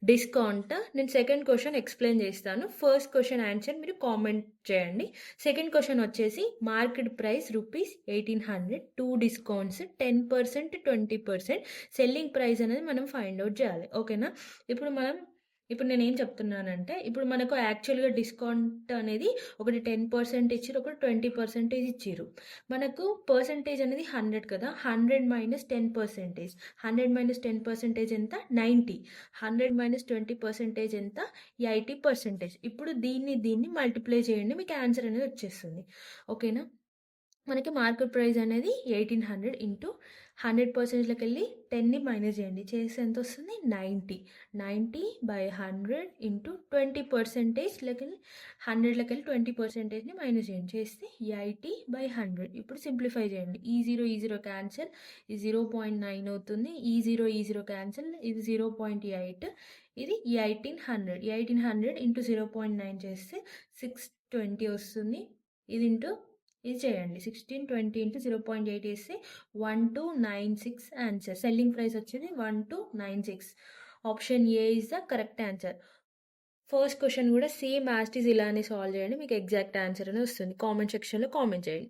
Discount. నేను second question explain చేస్తాను. First question answer మీరు కామెంట్ చేయండి. సెకండ్ క్వెషన్ వచ్చేసి market price rupees 1800, 2 discounts 10%, 20%, selling price అనేది మనం ఫైండ్ ఔట్ చేయాలి. ఓకేనా? ఇప్పుడు నేనేం చెప్తున్నానంటే, ఇప్పుడు మనకు యాక్చువల్‌గా డిస్కౌంట్ అనేది ఒకటి 10% ఇచ్చిర్రు, ఒకటి 20% ఇచ్చిర్రు. మనకు పర్సెంటేజ్ అనేది 100 కదా! 100 - 10%. 100 - 10% ఎంత? 90. 100 - 20% ఎంత? 80%. ఇప్పుడు దీన్ని మల్టిప్లై చేయండి. మీకు ఆన్సర్ అనేది వచ్చేస్తుంది. ఓకేనా? మనకి మార్కెట్ ప్రైస్ అనేది 1800 ఇంటూ 100%లోకెళ్ళి 10ని మైనస్ చేయండి. చేస్తే ఎంత వస్తుంది? 90. 90/100 ఇంటూ 20%లోకెళ్ళి 100లోకెళ్ళి 20%ని మైనస్ చేయండి. చేస్తే 80/100. ఇప్పుడు సింప్లిఫై చేయండి. ఈ 0 క్యాన్సల్, ఈ 0.9 అవుతుంది. ఈ 0 క్యాన్సల్, ఇది 0.8, ఇది 1800. 1800 ఇంటూ 0.9 చేస్తే 620 వస్తుంది. ఇది చేయండి. 16, 20 ఇంటూ 0.8 వేస్తే 1296 ఆన్సర్. సెల్లింగ్ ప్రైస్ వచ్చేది 1296. Option A is the correct answer. First question కూడా సేమ్ యాజ్ ఇట్ ఈజ్ ఇలానే సాల్వ్ చేయండి. మీకు ఎగ్జాక్ట్ ఆన్సర్ అనేది వస్తుంది. కామెంట్ సెక్షన్లో కామెంట్ చేయండి.